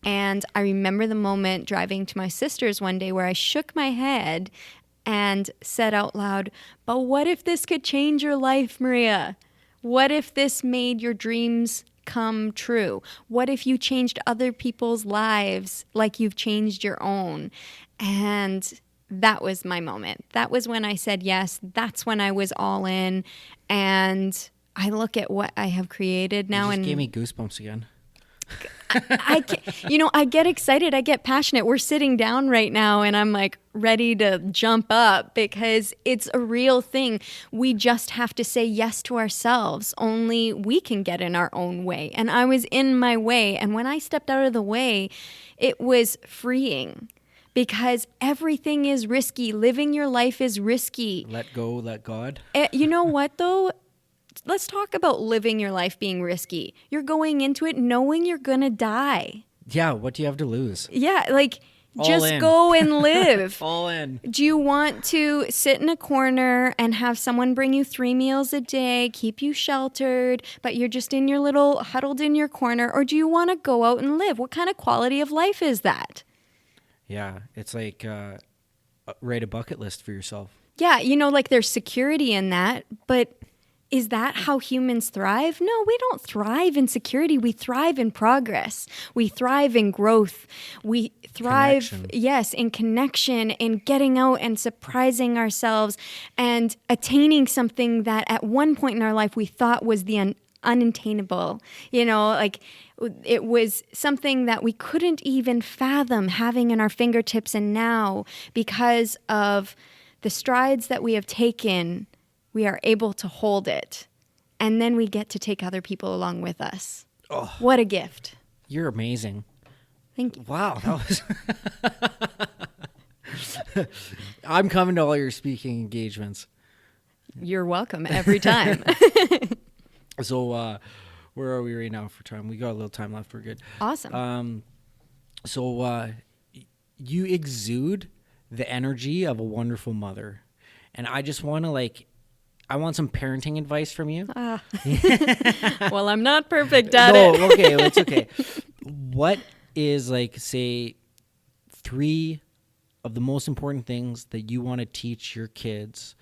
B: And I remember the moment driving to my sister's one day where I shook my head and said out loud, but what if this could change your life, Maria? What if this made your dreams come true? What if you changed other people's lives like you've changed your own? And that was my moment. That was when I said yes. That's when I was all in. And I look at what I have created now.
A: You just
B: and
A: gave me goosebumps again.
B: I get excited. I get passionate. We're sitting down right now and I'm like ready to jump up because it's a real thing. We just have to say yes to ourselves. Only we can get in our own way. And I was in my way. And when I stepped out of the way, it was freeing because everything is risky. Living your life is risky.
A: Let go, let God.
B: You know what though? let's talk about living your life being risky. You're going into it knowing you're going to die.
A: Yeah, what do you have to lose?
B: Yeah, like
A: All
B: just
A: in.
B: go and live.
A: All in.
B: Do you want to sit in a corner and have someone bring you 3 meals a day, keep you sheltered, but you're just in your little huddled in your corner? Or do you want to go out and live? What kind of quality of life is that?
A: Yeah, it's like write a bucket list for yourself.
B: Yeah, like there's security in that, but is that how humans thrive? No, we don't thrive in security. We thrive in progress. We thrive in growth. We thrive,
A: Connection.
B: yes, in connection, in getting out and surprising ourselves and attaining something that at one point in our life we thought was the unattainable. Like it was something that we couldn't even fathom having in our fingertips. And now, because of the strides that we have taken, we are able to hold it, and then we get to take other people along with us.
A: Oh,
B: what a gift.
A: You're amazing.
B: Thank you.
A: Wow, that was... I'm coming to all your speaking engagements.
B: You're welcome every time.
A: So, where are we right now for time? We got a little time left. We're good.
B: Awesome.
A: So, you exude the energy of a wonderful mother. And I just want to I want some parenting advice from you.
B: Well, I'm not perfect at it.
A: No, okay, it's okay. What is say 3 of the most important things that you want to teach your kids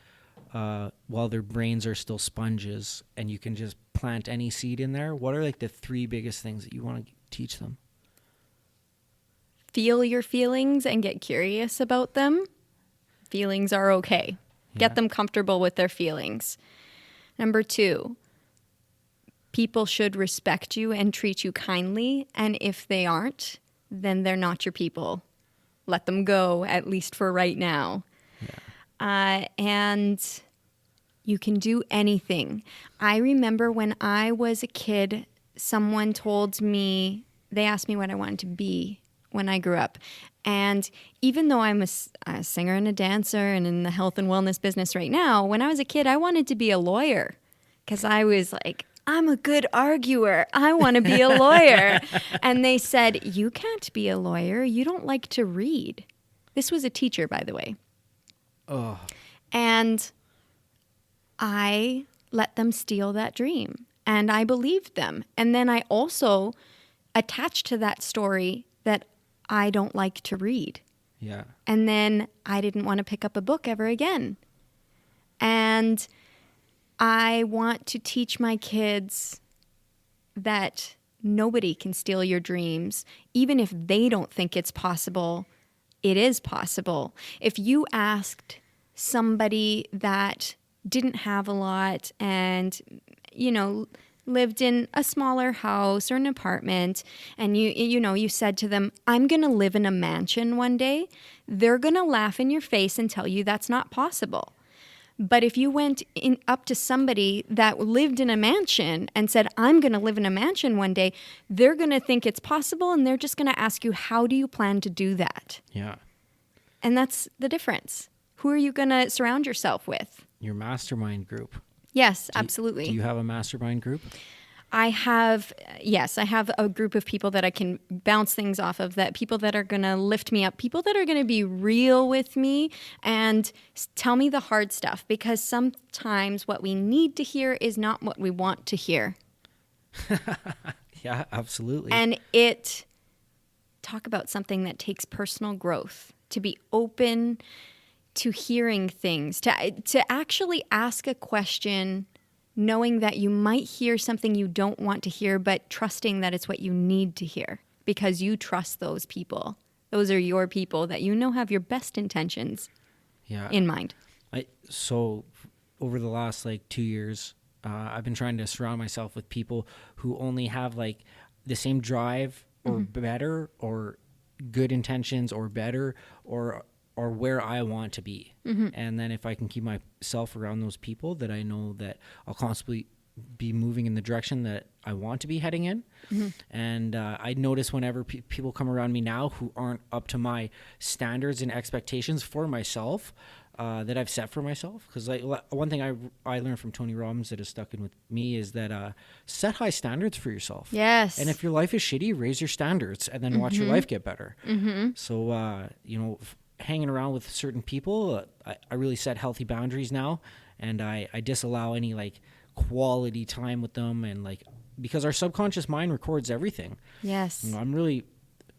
A: while their brains are still sponges and you can just plant any seed in there? What are the 3 biggest things that you want to teach them?
B: Feel your feelings and get curious about them. Feelings are okay.
A: Yeah.
B: Get them comfortable with their feelings. Number 2, people should respect you and treat you kindly. And if they aren't, then they're not your people. Let them go, at least for right now. Yeah. And you can do anything. I remember when I was a kid, someone told me, they asked me what I wanted to be when I grew up. And even though I'm a singer and a dancer and in the health and wellness business right now, when I was a kid, I wanted to be a lawyer because I was like, I'm a good arguer. I want to be a lawyer. And they said, you can't be a lawyer. You don't like to read. This was a teacher, by the way.
A: Oh.
B: And I let them steal that dream. And I believed them. And then I also attached to that story that I don't like to read.
A: Yeah.
B: And then I didn't want to pick up a book ever again. And I want to teach my kids that nobody can steal your dreams. Even if they don't think it's possible, it is possible. If you asked somebody that didn't have a lot and, lived in a smaller house or an apartment, and you said to them, I'm going to live in a mansion one day, they're going to laugh in your face and tell you that's not possible. But if you went up to somebody that lived in a mansion and said, I'm going to live in a mansion one day, they're going to think it's possible, and they're just going to ask you, how do you plan to do that?
A: Yeah.
B: And that's the difference. Who are you going to surround yourself with?
A: Your mastermind group.
B: Yes, absolutely.
A: Do you have a mastermind group?
B: I have a group of people that I can bounce things off of, that people that are going to lift me up, people that are going to be real with me and tell me the hard stuff, because sometimes what we need to hear is not what we want to hear.
A: Yeah, absolutely.
B: And talk about something that takes personal growth, to be open to hearing things, to actually ask a question, knowing that you might hear something you don't want to hear, but trusting that it's what you need to hear because you trust those people. Those are your people that have your best intentions in mind.
A: So over the last 2 years, I've been trying to surround myself with people who only have the same drive or better, or good intentions or better, or where I want to be. Mm-hmm. And then if I can keep myself around those people, that I know that I'll constantly be moving in the direction that I want to be heading in. Mm-hmm. And I notice whenever people come around me now who aren't up to my standards and expectations for myself, that I've set for myself. Because one thing I learned from Tony Robbins that has stuck in with me is that set high standards for yourself.
B: Yes.
A: And if your life is shitty, raise your standards and then watch your life get better. So, hanging around with certain people, I really set healthy boundaries now, and I disallow any like quality time with them, and like, because our subconscious mind records everything.
B: Yes.
A: I'm really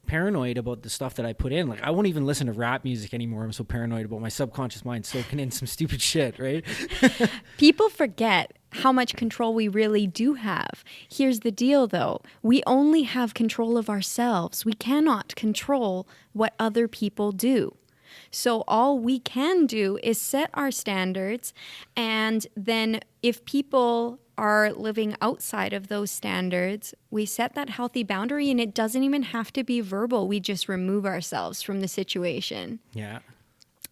A: paranoid about the stuff that I put in. Like, I won't even listen to rap music anymore. I'm so paranoid about my subconscious mind soaking in some stupid shit, right?
B: People forget how much control we really do have. Here's the deal, though. We only have control of ourselves. We cannot control what other people do. So all we can do is set our standards, and then if people are living outside of those standards, we set that healthy boundary, and it doesn't even have to be verbal. We just remove ourselves from the situation.
A: Yeah.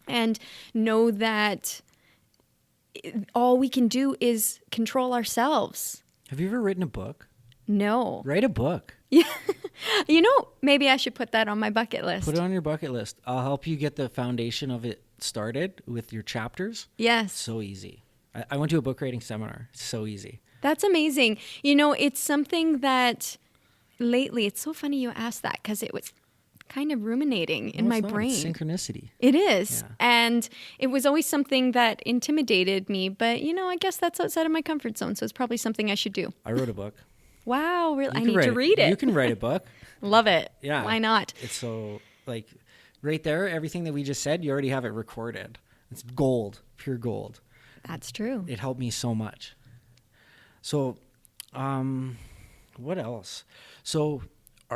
B: And know that all we can do is control ourselves.
A: Have you ever written a book?
B: No.
A: Write a book.
B: Yeah. Maybe I should put that on my bucket list.
A: Put it on your bucket list. I'll help you get the foundation of it started with your chapters.
B: Yes.
A: So easy. I went to a book writing seminar. It's so easy.
B: That's amazing. It's something that lately, it's so funny you asked that, because it was kind of ruminating in my brain.
A: It's synchronicity.
B: It is.
A: Yeah.
B: And it was always something that intimidated me. But, I guess that's outside of my comfort zone. So it's probably something I should do.
A: I wrote a book.
B: Wow. Really? I need to read it.
A: You can write a book.
B: Love it.
A: Yeah.
B: Why not?
A: It's so, like, right there, everything that we just said, you already have it recorded. It's gold, pure gold.
B: That's true.
A: It helped me so much. So, what else? So,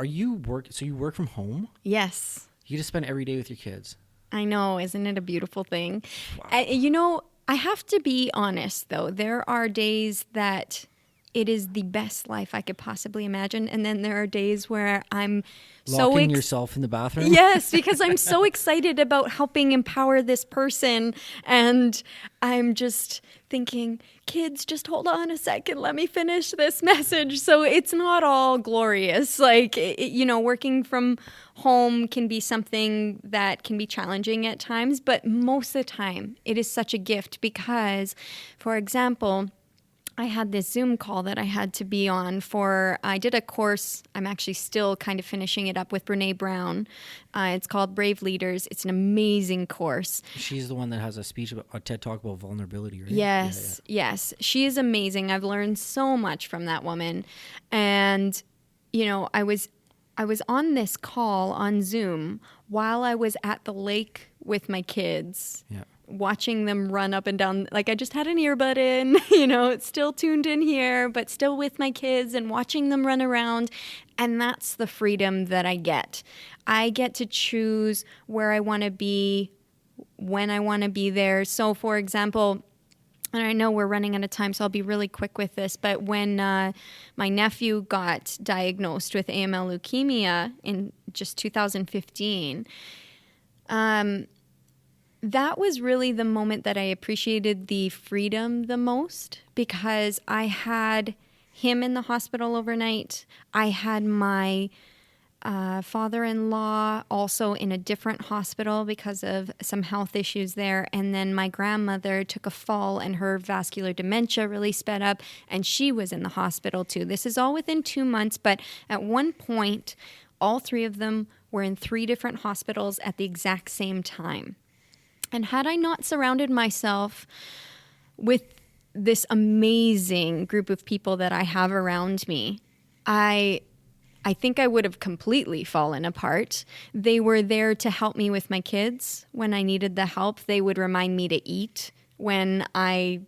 A: you work from home?
B: Yes.
A: You just spend every day with your kids?
B: I know. Isn't it a beautiful thing?
A: Wow.
B: I have to be honest, though. There are days that it is the best life I could possibly imagine. And then there are days where I'm
A: Locking yourself in the bathroom?
B: Yes, because I'm so excited about helping empower this person. And I'm just thinking, kids, just hold on a second. Let me finish this message. So it's not all glorious. Like, working from home can be something that can be challenging at times. But most of the time, it is such a gift because, for example, I had this Zoom call that I had to be on I did a course. I'm actually still kind of finishing it up with Brene Brown. It's called Brave Leaders. It's an amazing course.
A: She's the one that has a TED Talk about vulnerability, right?
B: Yes, yes. She is amazing. I've learned so much from that woman. And, I was on this call on Zoom while I was at the lake with my kids.
A: Yeah.
B: Watching them run up and down. Like, I just had an earbud in, it's still tuned in here, but still with my kids and watching them run around. And that's the freedom that I get. I get to choose where I want to be, when I want to be there. So, for example, and I know we're running out of time, so I'll be really quick with this, but when my nephew got diagnosed with AML leukemia in just 2015, that was really the moment that I appreciated the freedom the most, because I had him in the hospital overnight. I had my father-in-law also in a different hospital because of some health issues there. And then my grandmother took a fall and her vascular dementia really sped up, and she was in the hospital too. This is all within 2 months, but at one point, all three of them were in 3 different hospitals at the exact same time. And had I not surrounded myself with this amazing group of people that I have around me, I think I would have completely fallen apart. They were there to help me with my kids when I needed the help. They would remind me to eat when my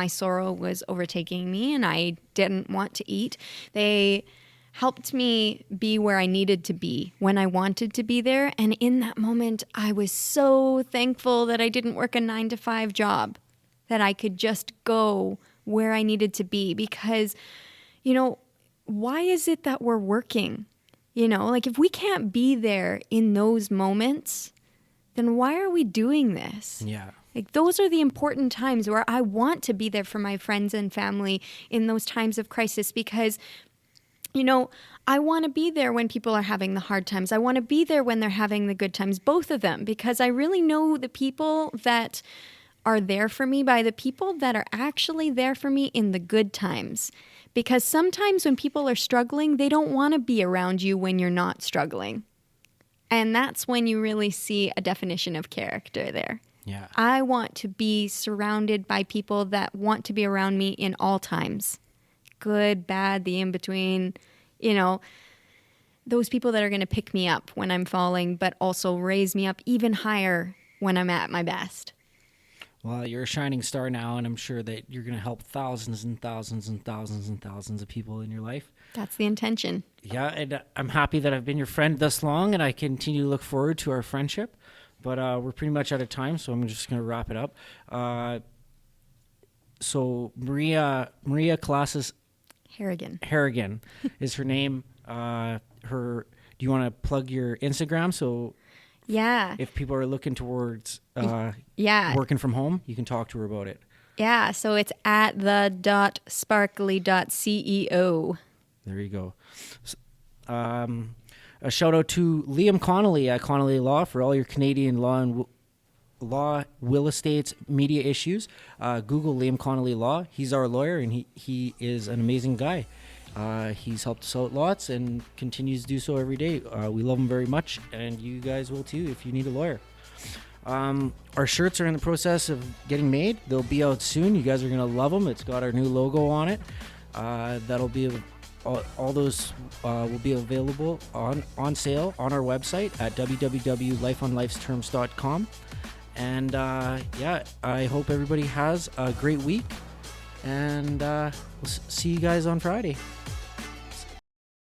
B: sorrow was overtaking me and I didn't want to eat. They helped me be where I needed to be when I wanted to be there. And in that moment, I was so thankful that I didn't work a 9-to-5 job, that I could just go where I needed to be. Because, why is it that we're working? Like, if we can't be there in those moments, then why are we doing this?
A: Yeah.
B: Like, those are the important times where I want to be there for my friends and family in those times of crisis, because I want to be there when people are having the hard times. I want to be there when they're having the good times, both of them, because I really know the people that are there for me by the people that are actually there for me in the good times. Because sometimes when people are struggling, they don't want to be around you when you're not struggling. And that's when you really see a definition of character there.
A: Yeah.
B: I want to be surrounded by people that want to be around me in all times. Good, bad, the in-between, those people that are going to pick me up when I'm falling, but also raise me up even higher when I'm at my best.
A: Well, you're a shining star now, and I'm sure that you're going to help thousands and thousands and thousands and thousands of people in your life.
B: That's the intention.
A: Yeah, and I'm happy that I've been your friend this long, and I continue to look forward to our friendship. But we're pretty much out of time, so I'm just going to wrap it up. So Maria Colossus Harrigan is her name. Do you want to plug your Instagram? So
B: yeah,
A: if people are looking towards working from home, you can talk to her about it.
B: Yeah, so it's at the.sparkly.ceo.
A: There you go. A shout out to Liam Connolly at Connolly Law for all your Canadian law and will estates, media issues. Google Liam Connolly Law. He's our lawyer, and he is an amazing guy. He's helped us out lots and continues to do so every day. We love him very much, and you guys will too if you need a lawyer. Our shirts are in the process of getting made. They'll be out soon. You guys are going to love them. It's got our new logo on it. That'll be all those will be available on sale on our website at www.lifeonlifesterms.com. And I hope everybody has a great week, and we'll see you guys on Friday.